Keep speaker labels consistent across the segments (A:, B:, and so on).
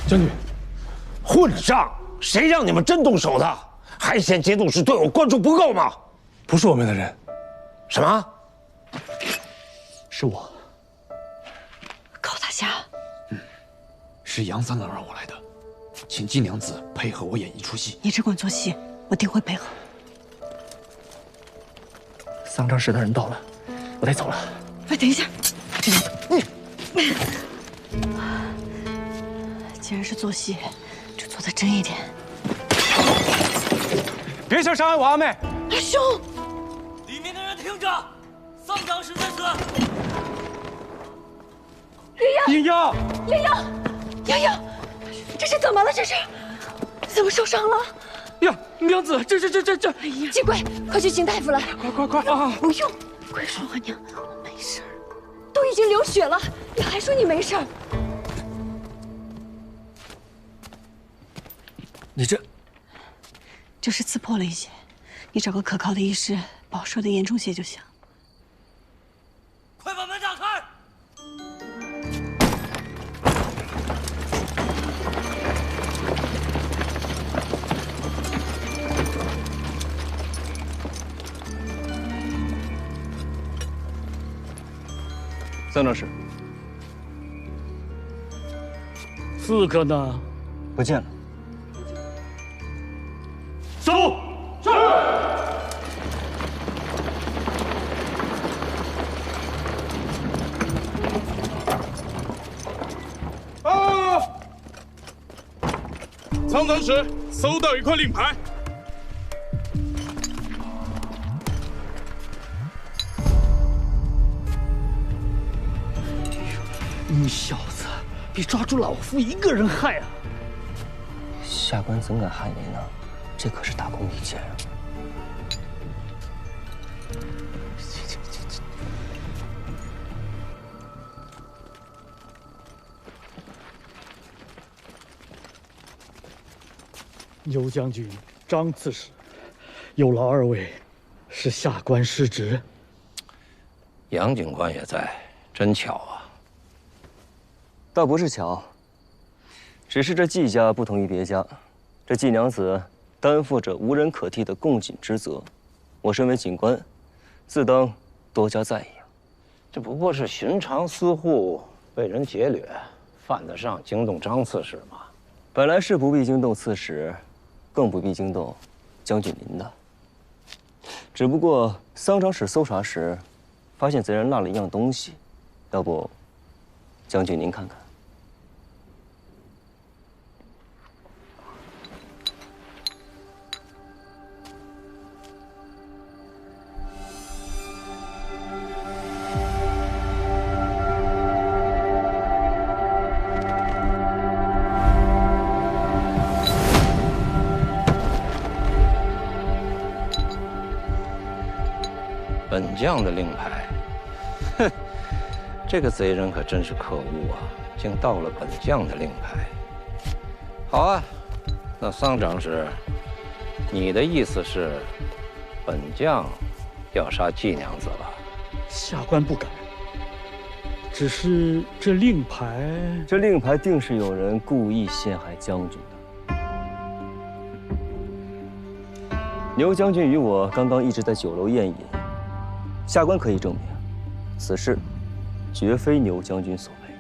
A: 将军，
B: 混账！谁让你们真动手的？还嫌节度使对我关注不够吗？
A: 不是我们的人。
B: 什么？
A: 是我。
C: 高大侠。
D: 是杨三郎让我来的，请季娘子配合我演一出戏。
C: 你只管做戏，我定会配合。
A: 丧葬室的人到了，我得走了。
C: 哎，等一下，既然是做戏，就做得真一点。
A: 别想伤害我阿妹！
C: 阿兄，
E: 里面的人听着，丧葬室在此。
A: 英英，
C: 英英，英英，这是怎么了？这是怎么受伤了？
A: 呀，娘子，这！
C: 哎呀，金贵，快去请大夫来！
A: 快啊！
C: 不用，快说吧，娘，我没事儿，都已经流血了，你还说你没事儿？
A: 你
C: 就是刺破了一些，你找个可靠的医师，保说的严重些就行。
E: 快把门打开！
A: 丧葬室，
F: 刺客呢？
A: 不见了。
F: 走！是。
G: 啊！苍堂使搜到一块令牌。
F: 你小子比抓住老夫一个人害啊！
H: 下官怎敢害您呢？这可是大功一件啊！
F: 牛将军、张刺史，有劳二位，是下官失职。
B: 杨警官也在，真巧啊！
H: 倒不是巧，只是这季家不同于别家，这季娘子担负着无人可替的供给之责，我身为警官，自当多加在意啊。
B: 这不过是寻常私户被人劫掠，犯得上惊动张刺史吗？
H: 本来是不必惊动刺史，更不必惊动将军您的。只不过丧葬室搜查时，发现贼人落了一样东西，要不，将军您看看。
B: 本将的令牌，哼，这个贼人可真是可恶啊！竟盗了本将的令牌。好啊，那丧长史，你的意思是，本将要杀季娘子了？
F: 下官不敢，只是这令牌
H: 定是有人故意陷害将军的。牛将军与我刚刚一直在酒楼宴饮。下官可以证明，此事绝非牛将军所为。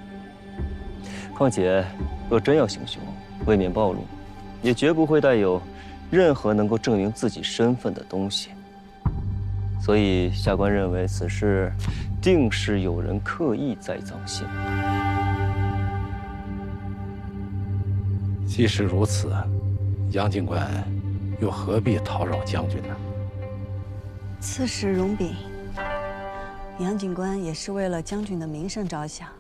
H: 况且，若真要行凶，为免暴露，也绝不会带有任何能够证明自己身份的东西。所以，下官认为此事定是有人刻意栽赃陷害。
B: 即使如此，杨警官又何必讨扰将军呢？
C: 刺史容禀。杨警官也是为了将军的名声着想，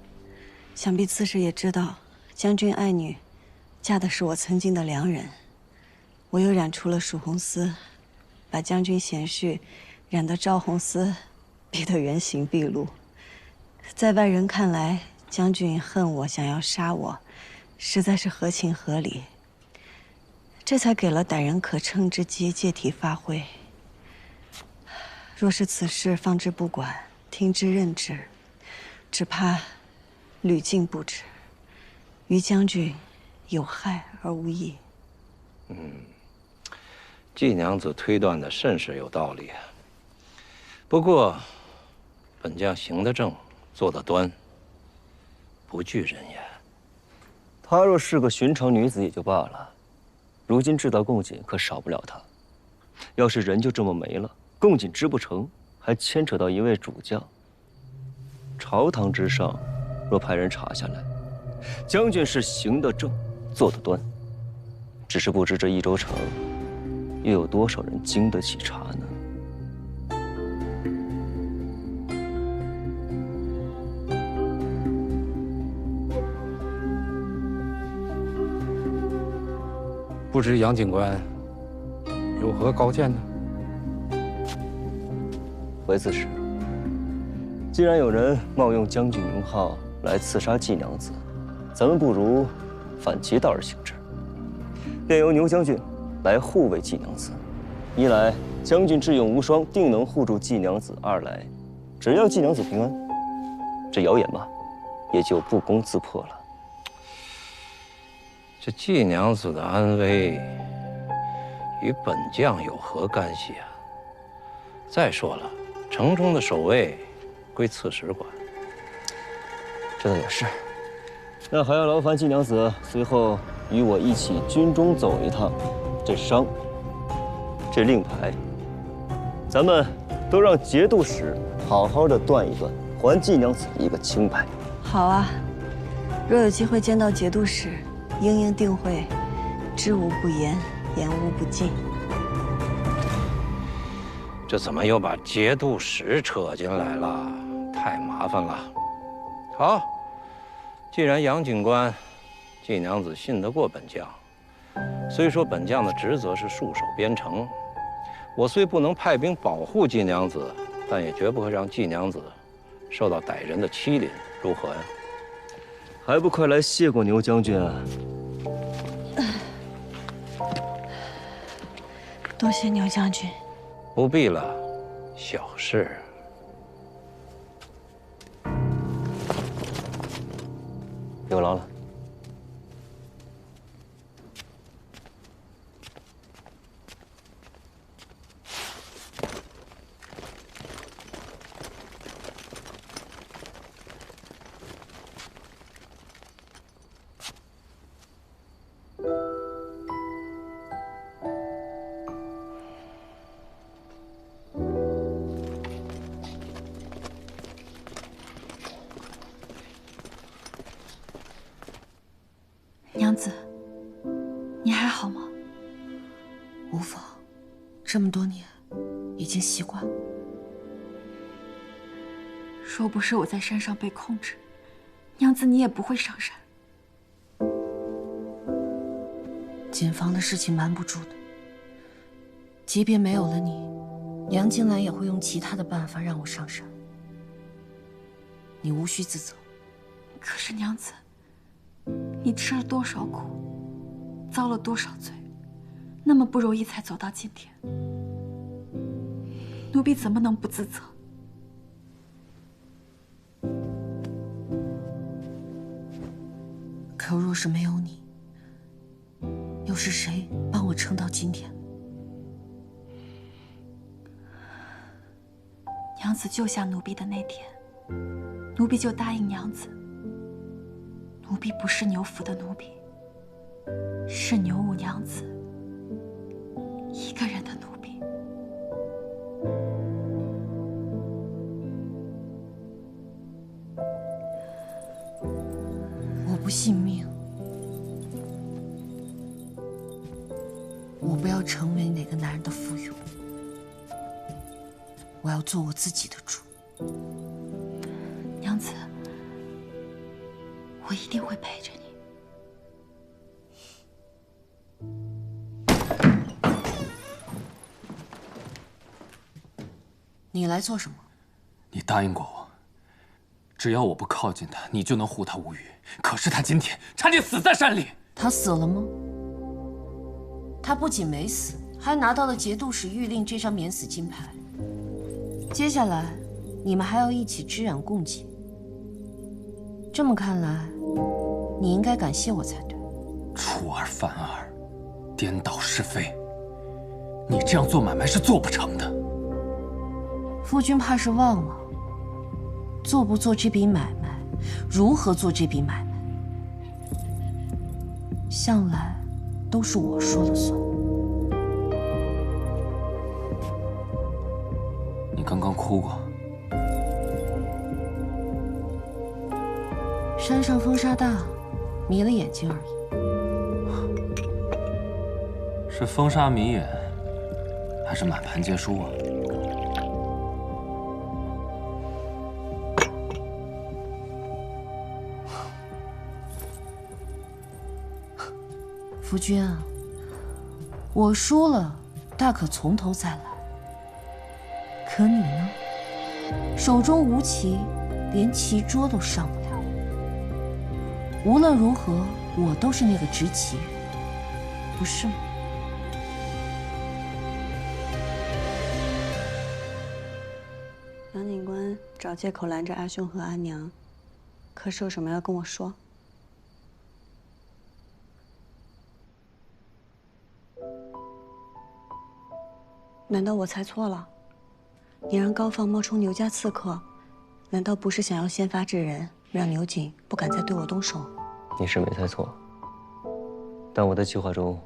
C: 想必刺史也知道，将军爱女嫁的是我曾经的良人，我又染出了蜀红丝，把将军贤婿染得赵红丝，逼得原形毕露。在外人看来，将军恨我，想要杀我，实在是合情合理，这才给了歹人可乘之机，借题发挥。若是此事放之不管，听之任之，只怕屡禁不止，于将军有害而无益。
B: 季娘子推断的甚是有道理。不过，本将行得正，坐得端，不惧人言。
H: 她若是个寻常女子也就罢了，如今制造贡锦可少不了她。要是人就这么没了，贡锦织不成，还牵扯到一位主将。朝堂之上，若派人查下来，将军是行得正，坐得端，只是不知这益州城又有多少人经得起查呢？
B: 不知杨警官有何高见呢？
H: 回刺史，既然有人冒用将军名号来刺杀季娘子，咱们不如反其道而行之，便由牛将军来护卫季娘子。一来，将军智勇无双，定能护住季娘子；二来，只要季娘子平安，这谣言吧，也就不攻自破了。
B: 这季娘子的安危与本将有何干系啊？再说了，城中的守卫归刺史管。
H: 这倒也是。那还要劳烦季娘子随后与我一起军中走一趟。这伤，这令牌，咱们都让节度使好好的断一断，还季娘子一个清白。
C: 好啊，若有机会见到节度使，英英定会知无不言，言无不尽。
B: 这怎么又把节度使扯进来了？太麻烦了。好，既然杨警官、季娘子信得过本将，虽说本将的职责是戍守边城，我虽不能派兵保护季娘子，但也绝不会让季娘子受到歹人的欺凌，如何呀？
H: 还不快来谢过牛将军啊！
C: 多谢牛将军。
B: 不必了，小事。
H: 有劳了。
I: 娘子，你还好吗？
J: 无妨，这么多年，已经习惯了。
I: 若不是我在山上被控制，娘子你也不会上山。
J: 锦房的事情瞒不住的，即便没有了你，杨金兰也会用其他的办法让我上山。你无需自责。
I: 可是娘子，你吃了多少苦，遭了多少罪，那么不容易才走到今天，奴婢怎么能不自责？
J: 可若是没有你，又是谁帮我撑到今天？
I: 娘子救下奴婢的那天，奴婢就答应娘子，奴婢不是牛府的奴婢，是牛五娘子一个人的奴婢。
J: 我不信命，我不要成为哪个男人的附庸，我要做我自己的主。
I: 娘子，我一定会陪着你。
J: 你来做什么？
D: 你答应过我，只要我不靠近他，你就能护他无虞。可是他今天差点死在山里。
J: 他死了吗？他不仅没死，还拿到了节度使谕令这张免死金牌。接下来，你们还要一起织染贡锦。这么看来，你应该感谢我才对。
D: 儿反儿，颠倒是非。你这样做买卖是做不成的。
J: 夫君怕是忘了，做不做这笔买卖，如何做这笔买卖，向来都是我说了算。
D: 你刚刚哭过。
J: 山上风沙大，迷了眼睛而已。
D: 是风沙迷眼，还是满盘皆输啊？
J: 夫君啊，我输了，大可从头再来。可你呢？手中无棋，连棋桌都上不了。无论如何，我都是那个执棋人，不是吗？
C: 杨警官找借口拦着阿兄和阿娘，可是有什么要跟我说？难道我猜错了？你让高放冒充牛家刺客，难道不是想要先发制人，让牛景不敢再对我动手？
H: 你是没猜错，但我的计划中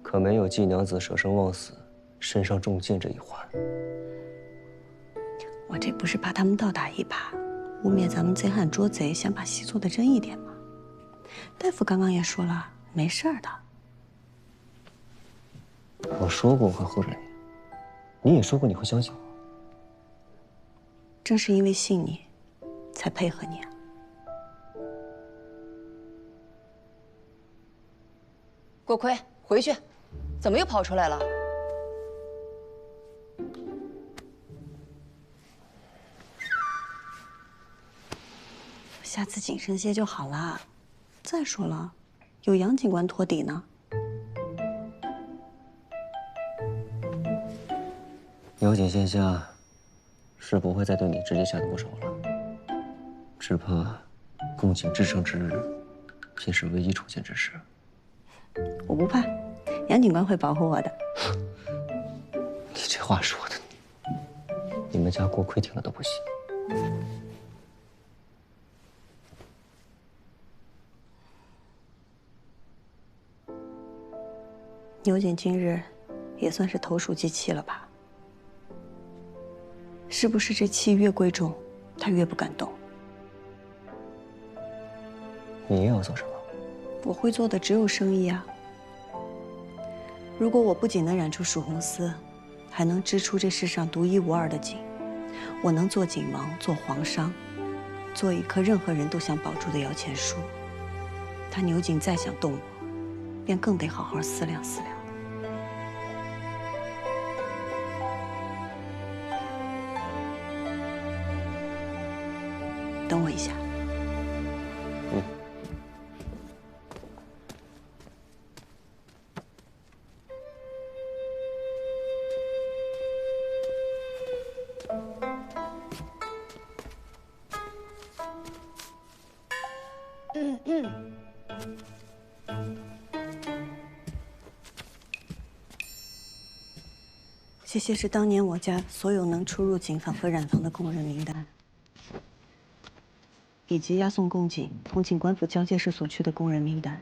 H: 可没有季娘子舍生忘死、身上中箭这一环。
C: 我这不是怕他们倒打一耙，污蔑咱们贼喊捉贼，想把戏做得真一点吗？大夫刚刚也说了，没事儿的。
H: 我说过我会护着你，你也说过你会相信我。
C: 正是因为信你，才配合你啊。
K: 郭奎，回去，怎么又跑出来了？
C: 下次谨慎些就好啦。再说了，有杨警官托底呢。
H: 牛景线下是不会再对你直接下毒手了，只怕共景制胜之日，便是唯一出现之时。
C: 我不怕，杨警官会保护我的。
H: 你这话说的，你们家郭奎听了都不信。
C: 牛景今日也算是投鼠忌器了吧？是不是这气越贵重，他越不敢动？
H: 你又要做什么？
C: 我会做的只有生意啊。如果我不仅能染出蜀红丝，还能织出这世上独一无二的锦，我能做锦王，做皇商，做一棵任何人都想保住的摇钱树。他牛景再想动我，便更得好好思量思量。等我一下。这些是当年我家所有能出入警坊和染坊的工人名单，以及押送贡警同警官府交界市所去的工人名单。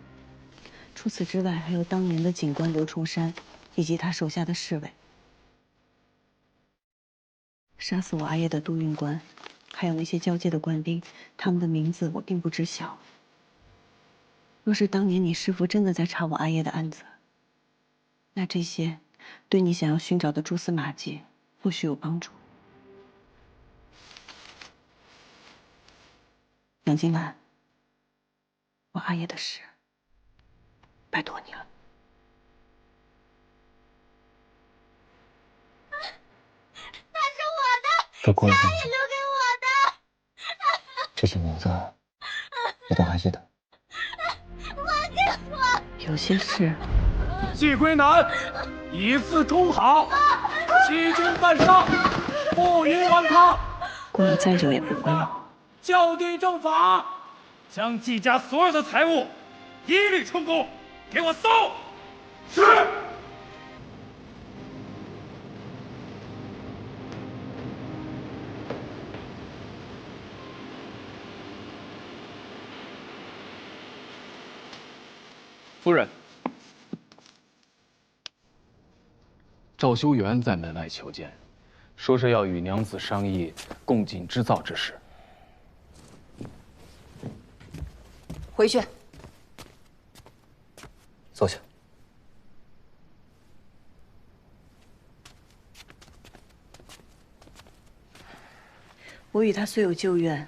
C: 除此之外，还有当年的警官刘崇山以及他手下的侍卫。杀死我阿爷的督运官，还有那些交界的官兵，他们的名字我并不知晓。若是当年你师父真的在查我阿爷的案子，那这些对你想要寻找的蛛丝马迹或许有帮助。杨金兰，我阿爷的事，拜托你了。
L: 那是我的，
H: 都过了
L: 家里留给我的。
H: 这些名字你都还记得？
L: 还给我！
C: 有些事，
F: 季归南以次充好，欺君犯上，不允顽抗。
C: 过了再久也不会了。
F: 校订正法，将季家所有的财物一律充公。
G: 给我搜！是。
D: 夫人，赵修元在门外求见，说是要与娘子商议贡锦织造之事。
K: 回去。
H: 坐下。
C: 我与他虽有旧怨，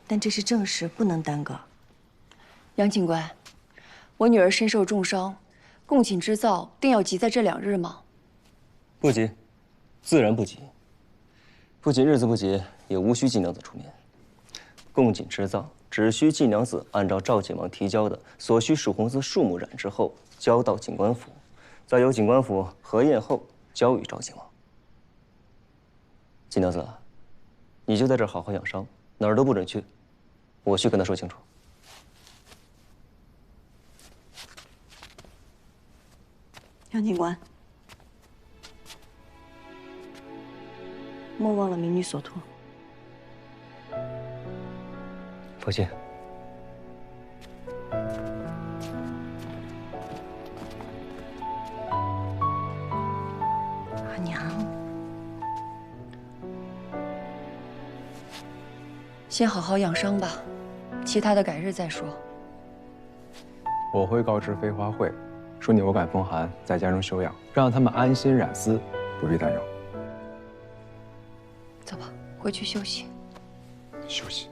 C: 但这是正事，不能耽搁。
K: 杨警官，我女儿身受重伤，贡锦织造定要急在这2日吗？
H: 不急，自然不急。不仅日子不急，也无需季娘子出面。贡锦织造只需季娘子按照赵景王提交的所需蜀红丝数目染之后，交到景官府，再由景官府核验后交予赵景王。季娘子，你就在这儿好好养伤，哪儿都不准去。我去跟他说清楚。
C: 杨警官，莫忘了民女所托。
H: 父亲。
C: 阿娘，
K: 先好好养伤吧，其他的改日再说。
M: 我会告知飞花会，说你偶感风寒，在家中休养，让他们安心染丝，不必担忧。
K: 走吧，回去休息。
M: 休息。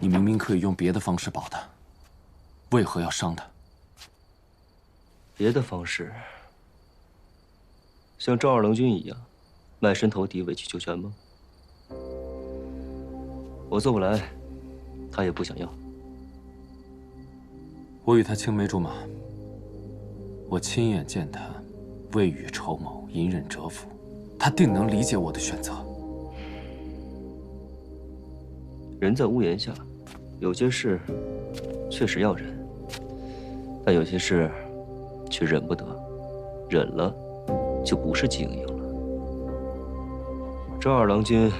D: 你明明可以用别的方式保他，为何要伤他？
H: 别的方式，像赵二郎君一样，卖身投敌，委曲求全吗？我做不来，他也不想要。
D: 我与他青梅竹马，我亲眼见他未雨绸缪，隐忍蛰伏，他定能理解我的选择。
H: 人在屋檐下，有些事确实要忍，但有些事却忍不得，忍了就不是季莹莹了。赵二郎君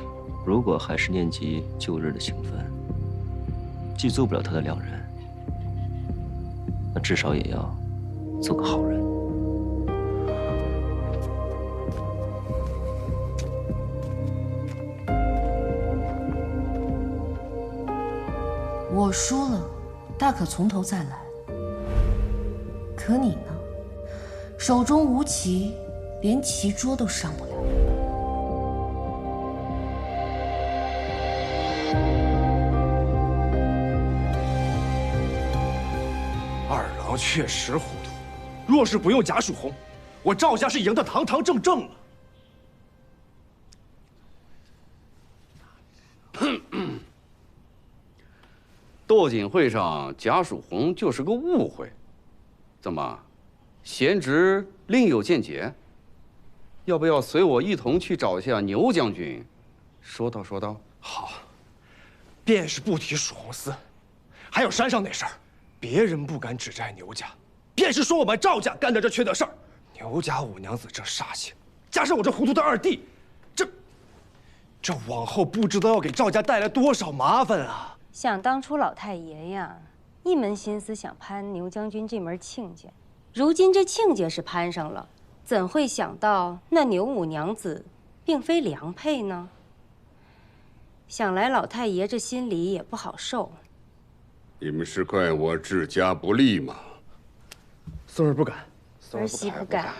H: 如果还是念及旧日的情分，既做不了他的良人，那至少也要做个好人。
J: 我输了，大可从头再来。可你呢？手中无棋，连棋桌都上不了。
G: 二郎确实糊涂，若是不用贾蜀红，我赵家是赢得堂堂正正了。
N: 斗锦会上，贾蜀红就是个误会。怎么，贤侄另有见解？要不要随我一同去找一下牛将军，说道说道？
G: 好，便是不提蜀红丝，还有山上那事儿，别人不敢指摘牛家，便是说我们赵家干的这缺德事儿。牛家五娘子这煞气，加上我这糊涂的二弟，这往后不知道要给赵家带来多少麻烦啊！
O: 想当初老太爷呀，一门心思想攀牛将军这门亲家，如今这亲家是攀上了，怎会想到那牛五娘子并非良配呢？想来老太爷这心里也不好受。
P: 你们是怪我治家不力吗？
G: 孙儿不敢，
O: 儿媳不敢。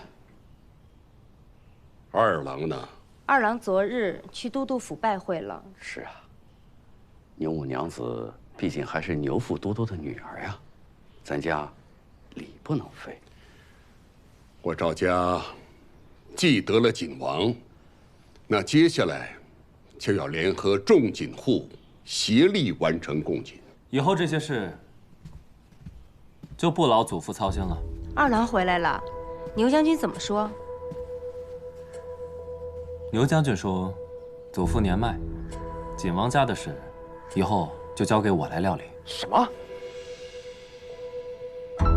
P: 二郎呢？
O: 二郎昨日去都督府拜会了。
N: 是啊，牛五娘子毕竟还是牛副都督的女儿呀，咱家礼不能废。
P: 我赵家既得了锦王，那接下来就要联合众锦户，协力完成贡锦。
D: 以后这些事，就不劳祖父操心了。
O: 二郎回来了，牛将军怎么说？
D: 牛将军说，祖父年迈，景王家的事，以后就交给我来料理。
G: 什么？